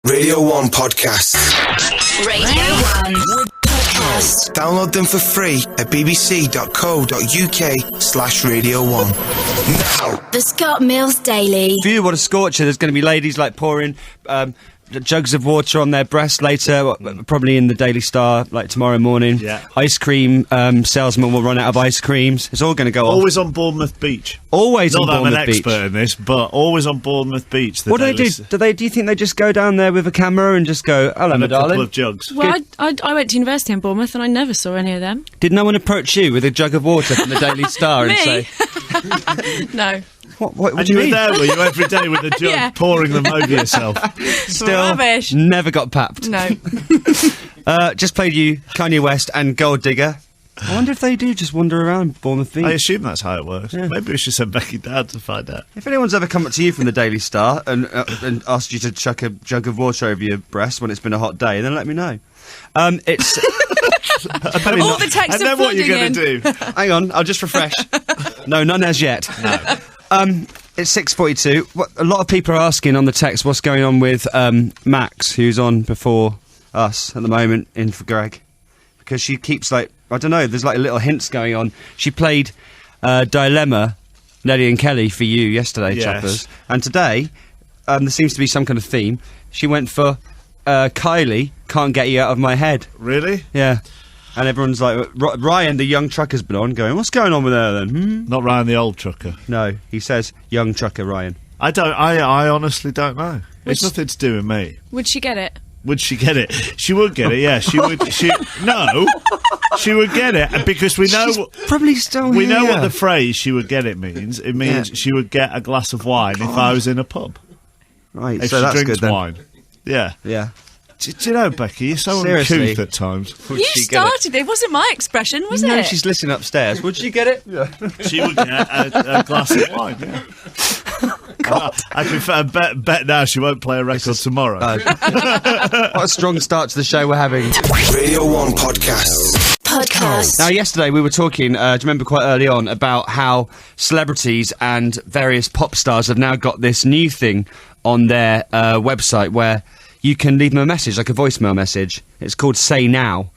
Radio 1 Podcast. Radio 1 Podcast. Download them for free at bbc.co.uk/Radio 1. Now. The Scott Mills Daily. If you want a scorcher, there's going to be ladies like pouring jugs of water on their breasts later, probably in the Daily Star, like tomorrow morning. Yeah. Ice cream salesman will run out of ice creams. It's all going to go off. Always on Bournemouth Beach. Always Not on that I'm Bournemouth an Beach. expert in this, but always on Bournemouth Beach. What do they do? Do you think they just go down there with a camera and just go, hello, my And a couple darling? of jugs. Well, I went to university in Bournemouth and I never saw any of them. Did no one approach you with a jug of water from the Daily Star and Me? say, No. what And do you you were mean? there, were you, every day with a jug, Yeah. pouring them over yourself? Still Rubbish. never got papped. No. Just played you Kanye West and Gold Digger. I wonder if they do just wander around Bournemouth Beach. I assume that's how it works. Yeah. Maybe we should send Becky down to find out. If anyone's ever come up to you from the Daily Star and asked you to chuck a jug of water over your breast when it's been a hot day, then let me know. It's All the texts And are then what you're flooding going to do? hang on, I'll just refresh. No, none as yet. No. It's 6:42. A lot of people are asking on the text what's going on with Max, who's on before us at the moment in for Greg, because she keeps I don't know. There's little hints going on. She played Dilemma, Nelly and Kelly for you yesterday, Yes. Choppers, and today there seems to be some kind of theme. She went for Kylie, Can't Get You Out of My Head. Really? Yeah. And everyone's like, Ryan, the young trucker's been on, going, what's going on with her then? Not Ryan the old trucker. No, he says, young trucker Ryan. I honestly don't know. It's nothing to do with me. Would she get it? Would she get it? She would get it, yeah. She would. No, she would get it because we know. Probably still We know here. what the phrase "she would get it" means. It means Yeah. she would get a glass of wine if I was in a pub. Right, If so she that's drinks good then. wine. Yeah. Yeah. Do you know, Becky, you're so Seriously? uncouth at times. Would You she get it? started it. Wasn't my expression, was No, it? she's listening upstairs. Would she get it? She would get a glass of wine, yeah. I prefer bet now she won't play a record tomorrow. What a strong start to the show we're having. Radio 1 Podcast. Now, yesterday we were talking, do you remember quite early on, about how celebrities and various pop stars have now got this new thing on their website where you can leave them a message, like a voicemail message. It's called Say Now.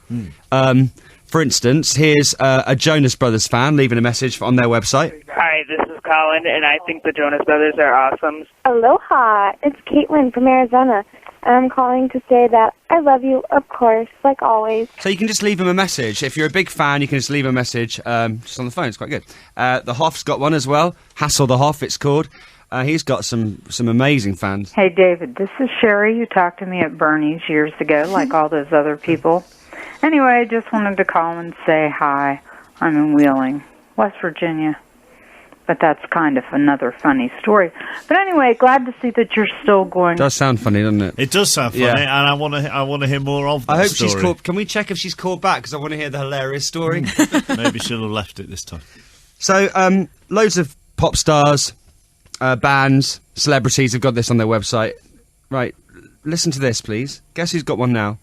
For instance, here's a Jonas Brothers fan leaving a message on their website. Hi, this is Colin, and I think the Jonas Brothers are awesome. Aloha, it's Caitlin from Arizona, and I'm calling to say that I love you, of course, like always. So you can just leave them a message. If you're a big fan, you can just leave a message just on the phone. It's quite good. The Hoff's got one as well. Hassel the Hoff, it's called. He's got some amazing fans. Hey, David, this is Sherry. You talked to me at Bernie's years ago, like all those other people. Anyway, I just wanted to call and say hi. I'm in Wheeling, West Virginia. But that's kind of another funny story. But anyway, glad to see that you're still going. Does sound funny, doesn't it? It does sound funny, Yeah. and I want to hear more of that I hope story. she's called. Can we check if she's called back? Because I want to hear the hilarious story. Maybe she'll have left it this time. So, loads of pop stars, bands, celebrities have got this on their website. Right, listen to this, please. Guess who's got one now?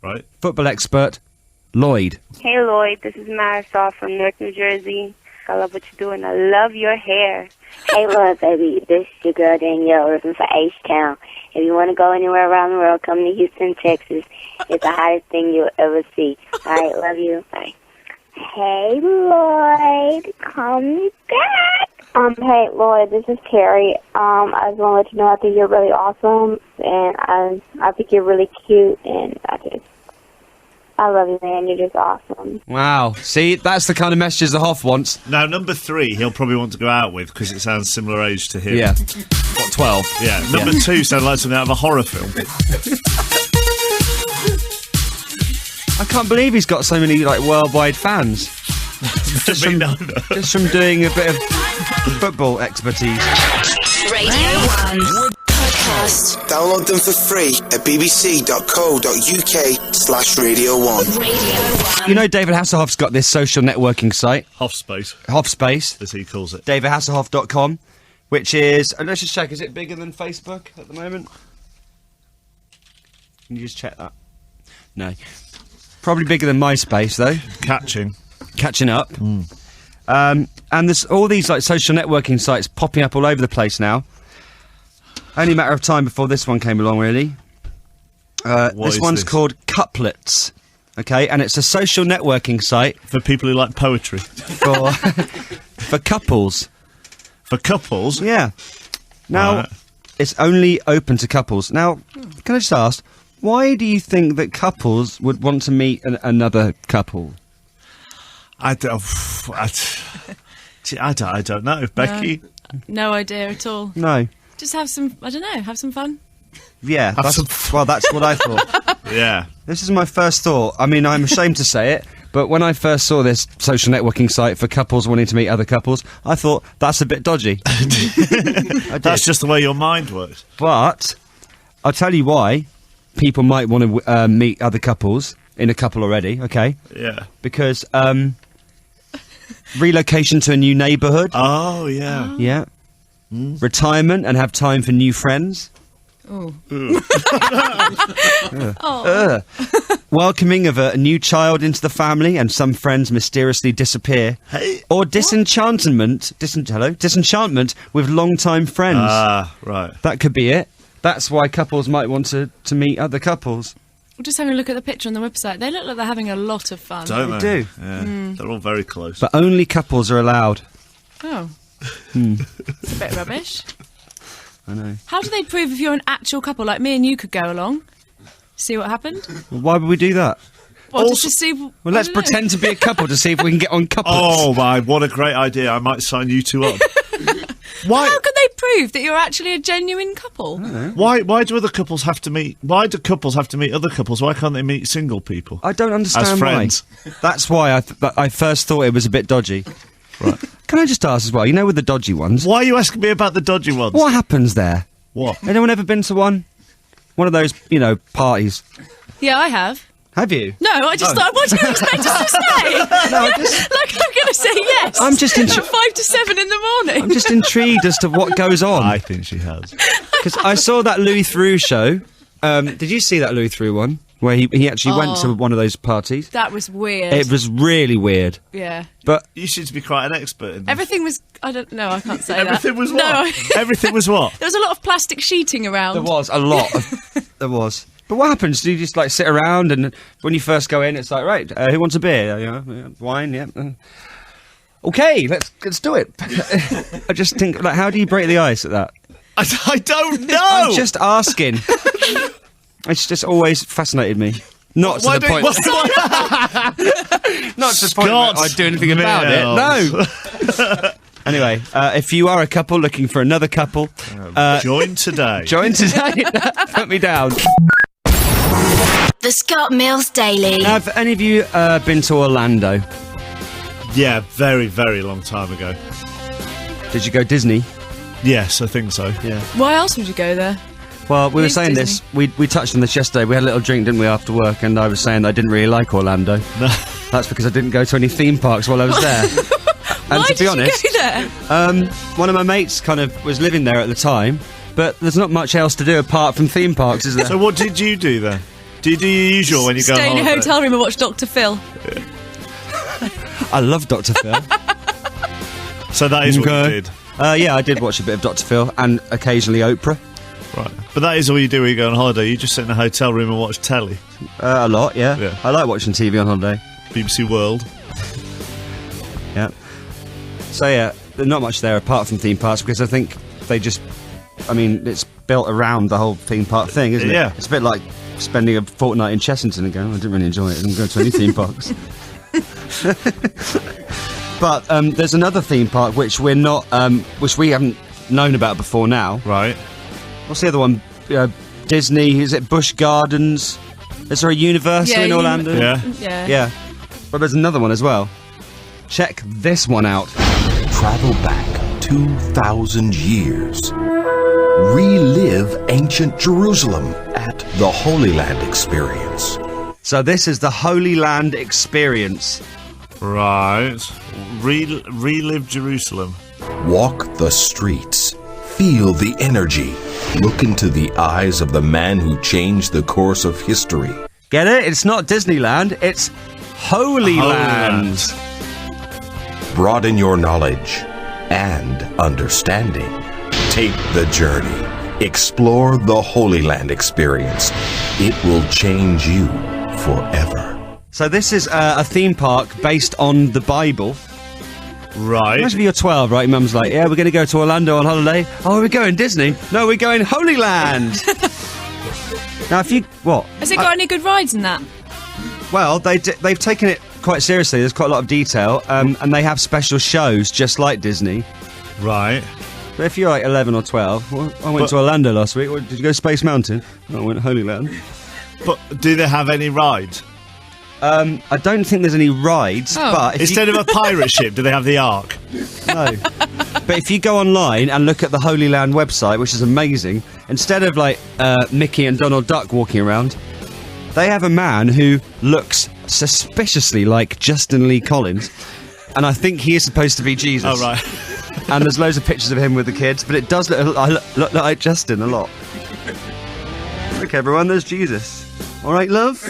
Right? Football expert, Lloyd. Hey, Lloyd, this is Marisol from Newark, New Jersey. I love what you're doing. I love your hair. Hey, Lloyd, baby, this is your girl Danielle, living for H-Town. If you want to go anywhere around the world, come to Houston, Texas. It's the hottest thing you'll ever see. All right, love you. Bye. Hey, Lloyd, call me back. Hey, Lloyd, this is Carrie. I just want to let you know I think you're really awesome, and I think you're really cute, and I love you, man. You're just awesome. Wow. See, that's the kind of messages the Hoff wants. Now, number 3, he'll probably want to go out with because it sounds similar age to him. Yeah. What, 12? Yeah. Number 2 sounds like something out of a horror film. I can't believe he's got so many, worldwide fans. just from doing a bit of football expertise. Radio 1 Podcast. Download them for free at bbc.co.uk/Radio 1. Radio 1. You know David Hasselhoff's got this social networking site, Hoffspace, Hoffspace, as he calls it. davidhasselhoff.com, which is, let's just check, is it bigger than Facebook at the moment? Can you just check that? No. Probably bigger than MySpace, though. Catching up. And there's all these social networking sites popping up all over the place now. Only a matter of time before this one came along, really. This one's called Couplets. Okay, and it's a social networking site For people who like poetry. for for couples. For couples? Yeah. Now, Right. it's only open to couples. Now, can I just ask, why do you think that couples would want to meet another couple? I don't know. Becky? No idea at all. No. Just have some, I don't know, have some fun. Yeah, Have some well, that's what I thought. Yeah. This is my first thought. I mean, I'm ashamed to say it, but when I first saw this social networking site for couples wanting to meet other couples, I thought, that's a bit dodgy. I did. That's just the way your mind works. But I'll tell you why people might want to meet other couples in a couple already, okay? Yeah. Because relocation to a new neighbourhood. Oh, yeah. Yeah. Retirement and have time for new friends. Oh. Welcoming of a new child into the family and some friends mysteriously disappear. Hey. Or disenchantment with long-time friends. Ah, right. That could be it. That's why couples might want to meet other couples. We're just having a look at the picture on the website. They look like they're having a lot of fun. Don't They they? do. Yeah. They're all very close. But only couples are allowed. Oh. It's a bit rubbish. I know. How do they prove if you're an actual couple? Like me and you could go along, see what happened? Why would we do that? Well, just to see... Well, let's pretend to be a couple to see if we can get on couples. Oh, my, what a great idea. I might sign you two up. Why? How can they prove that you're actually a genuine couple? Why do other couples have to meet? Why do couples have to meet other couples? Why can't they meet single people? I don't understand As friends. why. That's why I first thought it was a bit dodgy. Right. Can I just ask as well, you know with the dodgy ones, Why are you asking me about the dodgy ones? what happens there? What? Anyone ever been to one? One of those, parties. Yeah, I have. Have you? No, I just thought, what do you expect us to say? Like I'm going to say yes. I'm just at 5 to 7 in the morning. I'm just intrigued as to what goes on. I think she has. Because I saw that Louis Theroux show. Did you see that Louis Theroux one? Where he actually went to one of those parties. That was weird. It was really weird. Yeah. But You seem to be quite an expert in this. Everything was... I don't know, I can't say Everything that. was what? No. Everything was what? There was a lot of plastic sheeting around. there was a lot. There was. But what happens? Do you just sit around and when you first go in, it's like, right, who wants a beer? Wine, yeah. Okay, let's do it. I just think, how do you break the ice at that? I don't know. I'm just asking. It's just always fascinated me. Not to the point. Not to the point where I'd do anything about it. No. Anyway, if you are a couple looking for another couple, join today. join today. Put me down. The Scott Mills Daily. Have any of you been to Orlando? Yeah, very, very long time ago. Did you go Disney? Yes, I think so. Yeah. Why else would you go there? Well, we were Where's saying Disney? this. We touched on this yesterday. We had a little drink, didn't we, after work? And I was saying I didn't really like Orlando. No. That's because I didn't go to any theme parks while I was there. And Why to did be honest, you go there? one of my mates kind of was living there at the time, but there's not much else to do apart from theme parks, is there? So what did you do then? Do you do your usual when you go Stay in on your holiday? hotel room and watch Dr. Phil. I love Dr. Phil. So that is what Okay. you did. Yeah, I did watch a bit of Dr. Phil and occasionally Oprah. Right. But that is all you do when you go on holiday. You just sit in a hotel room and watch telly. A lot, yeah. Yeah. I like watching TV on holiday. BBC World. Yeah. So yeah, there's not much there apart from theme parks because I think they just, it's built around the whole theme park thing, isn't it? Yeah. It's a bit like spending a fortnight in Chessington again. I didn't really enjoy it. I didn't go to any theme parks. But there's another theme park which we're not, which we haven't known about before now. Right. What's the other one? Disney. Is it Busch Gardens? Is there a Universal in Orlando? Yeah. Yeah. But there's another one as well. Check this one out. Travel back 2,000 years. Relive ancient Jerusalem at the Holy Land Experience. So this is the Holy Land Experience. Right. Relive Jerusalem. Walk the streets. Feel the energy. Look into the eyes of the man who changed the course of history. Get it? It's not Disneyland, it's Holy Land. Broaden your knowledge and understanding. Take the journey. Explore the Holy Land experience. It will change you forever. So this is a theme park based on the Bible. Right. Imagine if you're 12, right? Your mum's like, yeah, we're going to go to Orlando on holiday. Oh, we're going Disney. No, we're going Holy Land. Now, if you... What? Has it got any good rides in that? Well, they've taken it quite seriously. There's quite a lot of detail. And they have special shows just like Disney. Right. But if you're like 11 or 12... Well, I went to Orlando last week. Did you go to Space Mountain? No, I went to Holy Land. But do they have any rides? I don't think there's any rides, but... If Instead of a pirate ship, do they have the Ark? No. But if you go online and look at the Holy Land website, which is amazing, instead of, like, Mickey and Donald Duck walking around, they have a man who looks suspiciously like Justin Lee Collins, and I think he is supposed to be Jesus. Oh, right. And there's loads of pictures of him with the kids, but it does look like Justin a lot. Look, everyone, there's Jesus. All right, love?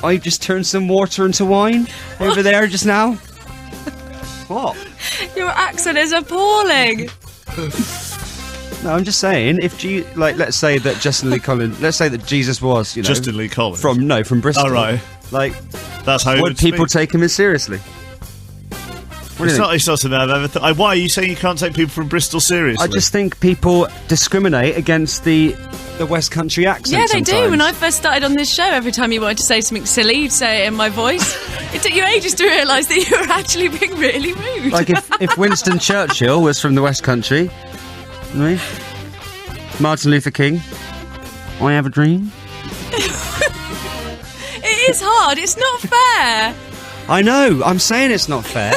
I just turned some water into wine over there just now. What? Your accent is appalling. No, I'm just saying, if let's say that Justin Lee Collins, let's say that Jesus was, Justin Lee Collins from Bristol. Oh, right. Like, that's how would people take him as seriously? It's not something I've ever thought. Why are you saying you can't take people from Bristol seriously? I just think people discriminate against the West Country accent. Yeah, they sometimes. do. When I first started on this show, every time you wanted to say something silly, you'd say it in my voice. It took you ages to realise that you were actually being really rude. Like if Winston Churchill was from the West Country, right? Martin Luther King, I have a dream. It is hard. It's not fair. I know. I'm saying it's not fair.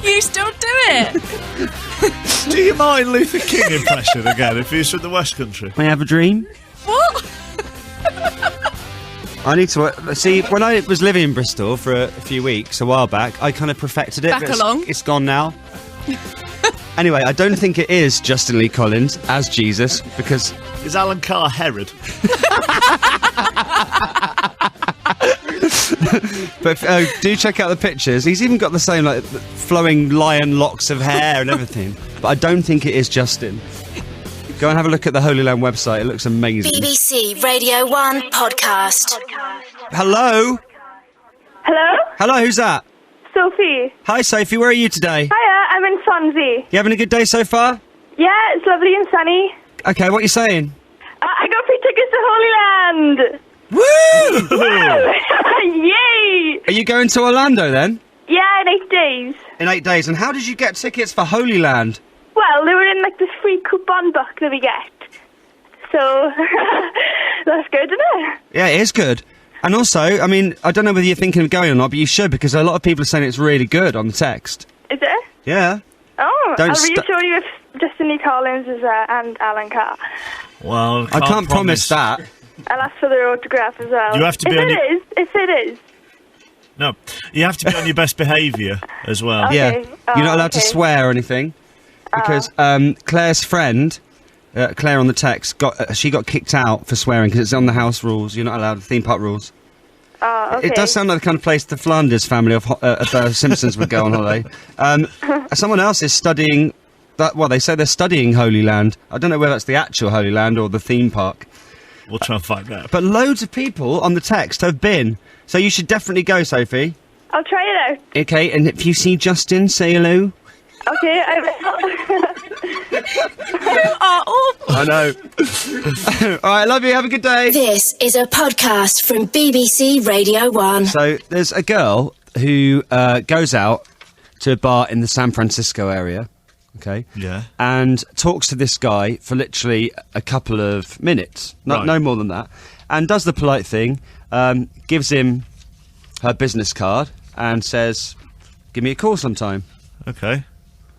You still do it. Do your Martin Luther King impression again if he's from the West Country? I have a dream. What? I need to see. When I was living in Bristol for a few weeks a while back, I kind of perfected it. Back along. It's gone now. Anyway, I don't think it is Justin Lee Collins as Jesus because is Alan Carr Herod? But do check out the pictures. He's even got the same like flowing lion locks of hair and everything. But I don't think it is Justin. Go and have a look at the Holy Land website. It looks amazing. BBC Radio 1 podcast. Hello? Hello? Hello, who's that? Sophie. Hi, Sophie. Where are you today? Hiya, I'm in Swansea. You having a good day so far? Yeah, it's lovely and sunny. Okay, what are you saying? I got free tickets to Holy Land. Woo! Yay! Are you going to Orlando then? Yeah, in 8 days. In 8 days. And how did you get tickets for Holy Land? Well, they were in like this free coupon book that we get. So, that's good, isn't it? Yeah, it is good. And also, I mean, I don't know whether you're thinking of going or not, but you should, because a lot of people are saying it's really good on the text. Is it? Yeah. Oh, Don't I'll reassure you if Justin Lee Collins is and Alan Carr. Well, I can't promise that. I'll ask for their autograph as well. You have to be if on if it is. No, you have to be on your best behaviour as well. Okay. Yeah. You're not allowed to swear or anything, because Claire's friend, Claire on the text, she got kicked out for swearing because it's on the house rules. You're not allowed, theme park rules. Oh, okay. It does sound like the kind of place the Flanders family of the Simpsons would go on holiday. Someone else is studying that. Well, they say they're studying Holy Land. I don't know whether that's the actual Holy Land or the theme park. We'll try and find out. But loads of people on the text have been. So you should definitely go, Sophie. I'll try it out. Okay, and if you see Justin, say hello. Okay, I will. I know. All right, love you. Have a good day. This is a podcast from BBC Radio 1. So there's a girl who goes out to a bar in the San Francisco area, okay? Yeah. And talks to this guy for literally a couple of minutes, no more than that, and does the polite thing, gives him her business card and says, give me a call sometime. Okay.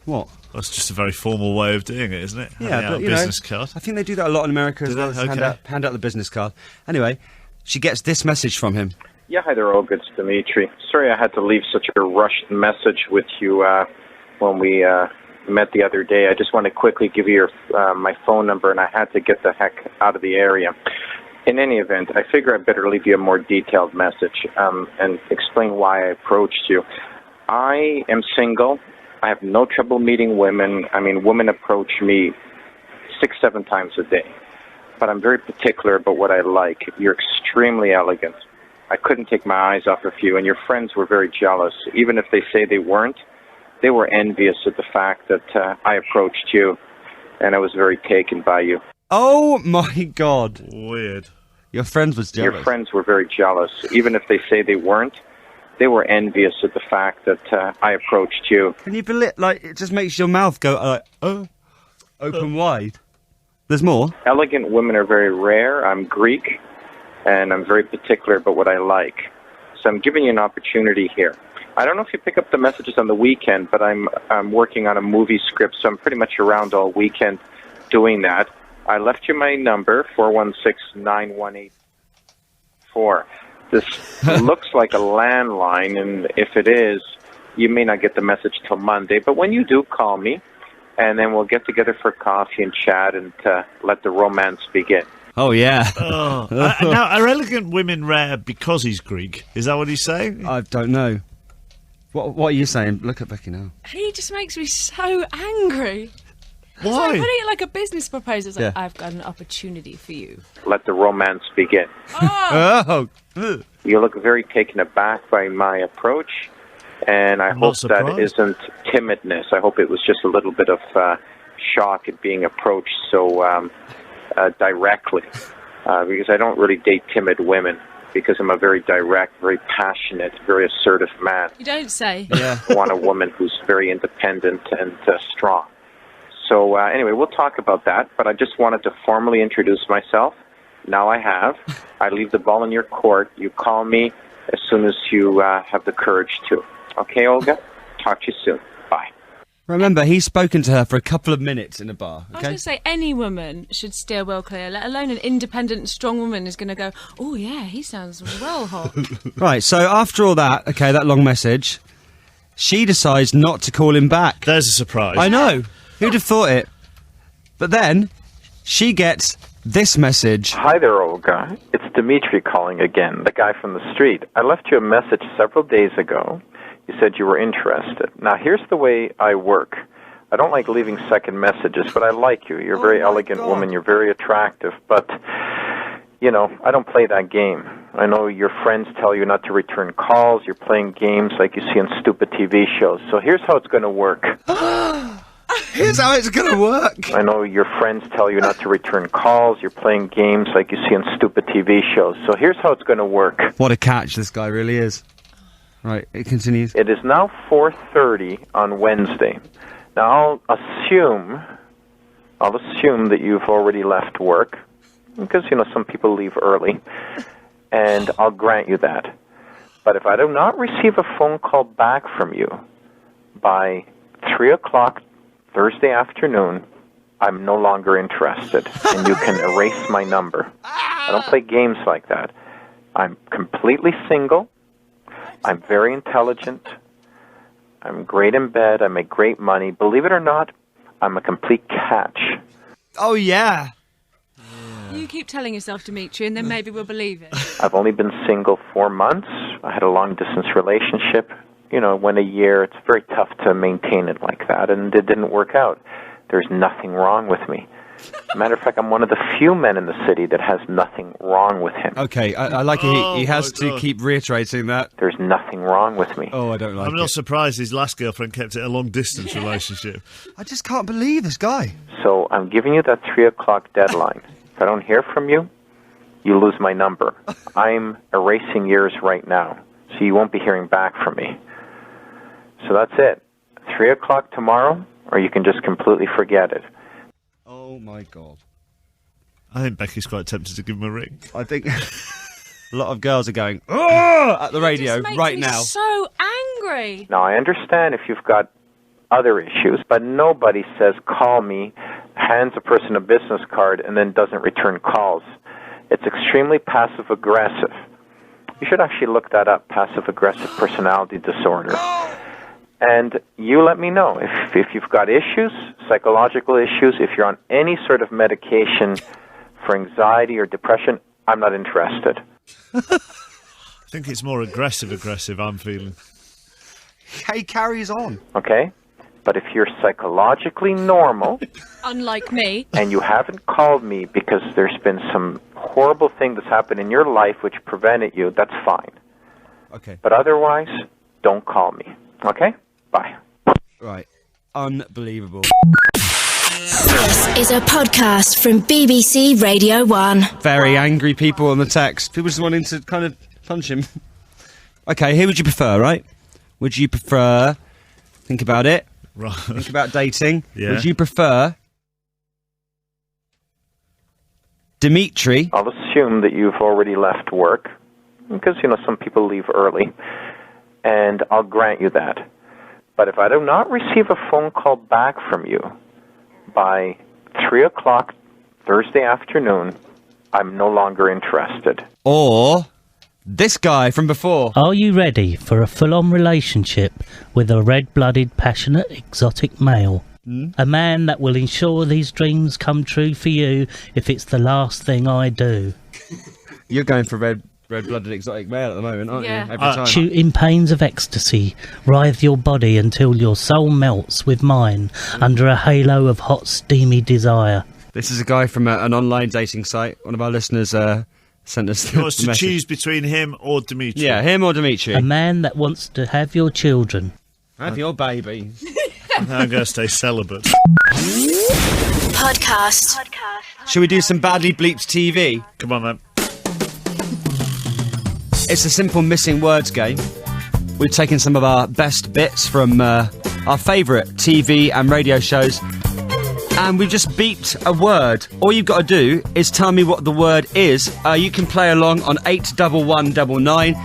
What? That's just a very formal way of doing it, isn't it? Yeah, but, a business card. I think they do that a lot in America as well. Okay. Hand out the business card. Anyway, she gets this message from him. Yeah, hi there, Olga. It's Demitri. Sorry I had to leave such a rushed message with you when we met the other day. I just want to quickly give you my phone number, and I had to get the heck out of the area. In any event, I figure I better leave you a more detailed message and explain why I approached you. I am single. I have no trouble meeting women. I mean, women approach me 6-7 times a day. But I'm very particular about what I like. You're extremely elegant. I couldn't take my eyes off of you, and your friends were very jealous. Even if they say they weren't, they were envious at the fact that I approached you, and I was very taken by you. Oh, my God. Weird. Your friends was jealous. Your friends were very jealous. Even if they say they weren't, they were envious at the fact that I approached you. Can you believe, like, it just makes your mouth go, open wide. There's more? Elegant women are very rare. I'm Greek, and I'm very particular about what I like. So I'm giving you an opportunity here. I don't know if you pick up the messages on the weekend, but I'm working on a movie script, so I'm pretty much around all weekend doing that. I left you my number, 416-918-4. This looks like a landline, and if it is, you may not get the message till Monday. But when you do, call me, and then we'll get together for coffee and chat and let the romance begin. Oh, yeah. Now, are elegant women rare because he's Greek? Is that what he's saying? I don't know. What are you saying? Look at Becky now. He just makes me so angry. Why? It's like putting it like a business proposal. It's like, Yeah. I've got an opportunity for you. Let the romance begin. Oh. You look very taken aback by my approach, and I I'm hope not surprised. that isn't timidness. I hope it was just a little bit of shock at being approached so directly, because I don't really date timid women, because I'm a very direct, very passionate, very assertive man. You don't say. Yeah. I want a woman who's very independent and strong. So anyway, we'll talk about that, but I just wanted to formally introduce myself. Now I have. I leave the ball in your court. You call me as soon as you have the courage to. Okay, Olga? Talk to you soon. Bye. Remember, he's spoken to her for a couple of minutes in a bar, I was okay? going to say any woman should steer well clear, let alone an independent, strong woman is going to go, oh, yeah, he sounds well hot. Right, so after all that, okay, that long message, she decides not to call him back. There's a surprise. I know. Who'd have thought it? But then, she gets this message. Hi there, Olga. It's Demitri calling again, the guy from the street. I left you a message several days ago. You said you were interested. Now, here's the way I work. I don't like leaving second messages, but I like you. You're a very elegant woman. You're very attractive. But, you know, I don't play that game. I know your friends tell you not to return calls. You're playing games like you see on stupid TV shows. So here's how it's going to work. Here's how it's going to work. I know your friends tell you not to return calls. You're playing games like you see on stupid TV shows. So here's how it's going to work. What a catch this guy really is. Right, it continues. It is now 4:30 on Wednesday. Now, I'll assume that you've already left work, because, you know, some people leave early, and I'll grant you that. But if I do not receive a phone call back from you by 3 o'clock Thursday afternoon, I'm no longer interested, and you can erase my number. I don't play games like that. I'm completely single. I'm very intelligent. I'm great in bed. I make great money. Believe it or not, I'm a complete catch. Oh, yeah. You keep telling yourself, Demitri, and then maybe we'll believe it. I've only been single 4 months. I had a long-distance relationship. You know, when a year, it's very tough to maintain it like that, and it didn't work out. There's nothing wrong with me. Matter of fact, I'm one of the few men in the city that has nothing wrong with him. Okay, I like he has to keep reiterating that. There's nothing wrong with me. Oh, I don't like I'm it. not surprised his last girlfriend kept it a long-distance relationship. I just can't believe this guy. So I'm giving you that 3 o'clock deadline. If I don't hear from you, you lose my number. I'm erasing yours right now, so you won't be hearing back from me. So that's it. 3 o'clock tomorrow, or you can just completely forget it. Oh, my God. I think Becky's quite tempted to give him a ring. I think a lot of girls are going, oh, at the radio Just makes right me now. so angry. Now, I understand if you've got other issues, but nobody says, call me, hands a person a business card, and then doesn't return calls. It's extremely passive-aggressive. You should actually look that up, passive-aggressive personality disorder. And you let me know if you've got issues, psychological issues, if you're on any sort of medication for anxiety or depression, I'm not interested. I think it's more aggressive I'm feeling. He carries on. Okay? But if you're psychologically normal, unlike me, and you haven't called me because there's been some horrible thing that's happened in your life which prevented you, that's fine. Okay. But otherwise, don't call me. Okay? Bye. Right. Unbelievable. This is a podcast from BBC Radio 1. Very angry people on the text. People just wanting to kind of punch him. Okay, who would you prefer, right? Would you prefer... Think about it. Right. Think about dating. Yeah. Would you prefer... Demitri? I'll assume that you've already left work, because, some people leave early, and I'll grant you that. But if I do not receive a phone call back from you by 3 o'clock Thursday afternoon, I'm no longer interested. Or this guy from before. Are you ready for a full-on relationship with a red-blooded, passionate, exotic male? A man that will ensure these dreams come true for you if it's the last thing I do. You're going for red-blooded exotic male at the moment, aren't you? Every time. Shoot in pains of ecstasy, writhe your body until your soul melts with mine under a halo of hot, steamy desire. This is a guy from an online dating site. One of our listeners sent us He wants the to message. choose between him or Demitri. Yeah, him or Demitri. A man that wants to have your children. Have your baby. I'm going to stay celibate. Podcast. Shall we do some badly bleeped TV? Come on, then. It's a simple missing words game. We've taken some of our best bits from our favourite TV and radio shows, and we've just beeped a word. All you've got to do is tell me what the word is. You can play along on 81199.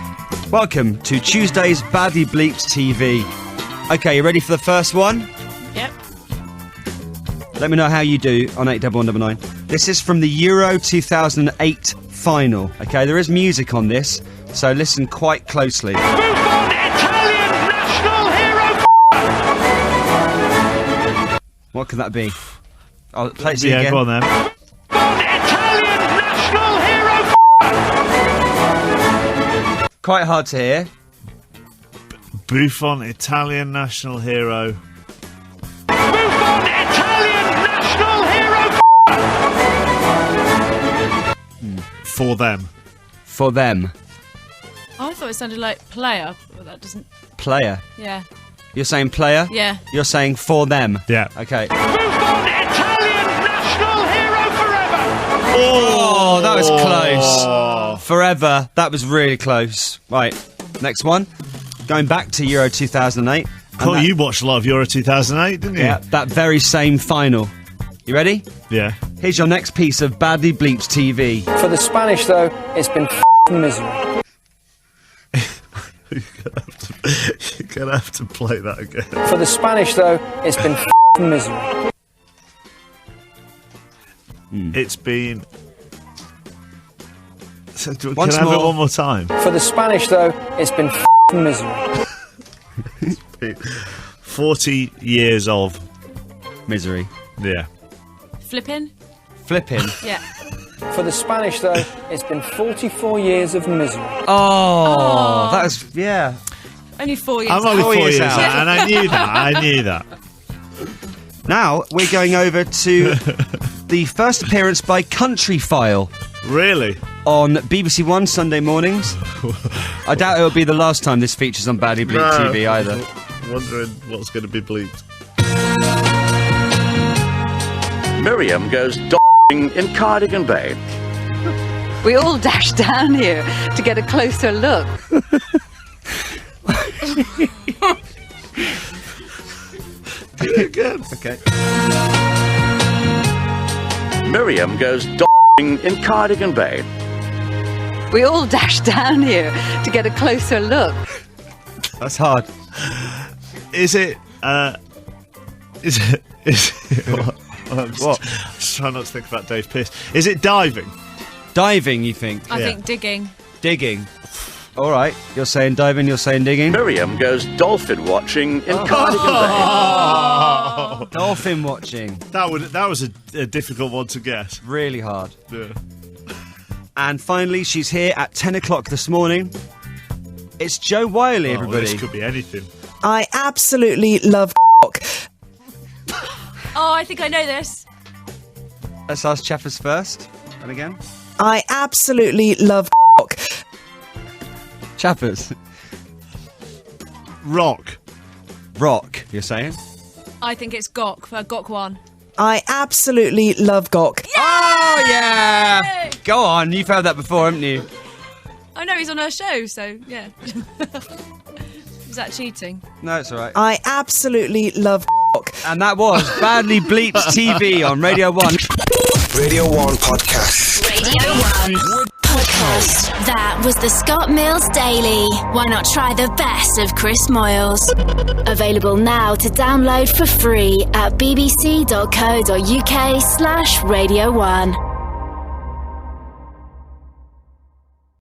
Welcome to Tuesday's Badly Bleeped TV. Okay, you ready for the first one? Yep. Let me know how you do on 81199. This is from the Euro 2008 final. Okay, there is music on this, so listen quite closely. Italian national hero. What can that be? I'll play it Yeah, again. go on then. Italian national hero. Quite hard to hear. Buffon, Italian national hero. Buffon, Italian national hero. For them. For them. I thought it sounded like player, but that doesn't. Player. Yeah. You're saying player? Yeah. You're saying for them? Yeah. Okay. Buffon, Italian national hero forever. Oh, that was close. Forever. That was really close. Right, next one. Going back to Euro 2008. Cool, you watched a lot of Euro 2008, didn't you? Yeah, that very same final. You ready? Yeah. Here's your next piece of badly bleeped TV. For the Spanish, though, it's been misery. You're going to have to play that again. For the Spanish, though, it's been misery. It's been... So, can Once I have it more. one more time? For the Spanish, though, it's been misery. 40 years of... Misery. Yeah. Flipping? Flipping. Yeah. For the Spanish, though, it's been 44 years of misery. Oh, that was... Yeah. Only 4 years. I'm only 4 years out. out, and I knew that. I knew that. Now, we're going over to the first appearance by Country File. Really? On BBC One Sunday mornings. I doubt it'll be the last time this features on Badly Bleeped TV either. I'm wondering what's going to be bleeped. Miriam goes d***ing in Cardigan Bay. We all dash down here to get a closer look. Do it again. Okay. Miriam goes d***ing in Cardigan Bay. We all dash down here to get a closer look. That's hard. Is it... what? I'm just trying not to think about Dave Pearce. Is it diving? Diving, you think? I think digging. Digging. All right. You're saying diving, you're saying digging. Miriam goes dolphin watching in Cardigan Bay. Dolphin watching. That was a difficult one to guess. Really hard. Yeah. And finally, she's here at 10 o'clock this morning. It's Jo Wiley, everybody. This could be anything. I absolutely love Oh, I think I know this. Let's ask Chaffers first. And again. I absolutely love cock. Chaffers. Rock. Rock, you're saying? I think it's Gok for Gok 1. I absolutely love Gok. Oh, yeah! Go on, you've heard that before, haven't you? I know he's on her show, so yeah. Is that cheating? No, it's all right. I absolutely love Gok. And that was Badly Bleeped TV on Radio 1. Radio 1 Podcast. Radio 1 Podcast. That was the Scott Mills Daily. Why not try the best of Chris Moyles? Available now to download for free at bbc.co.uk/Radio 1.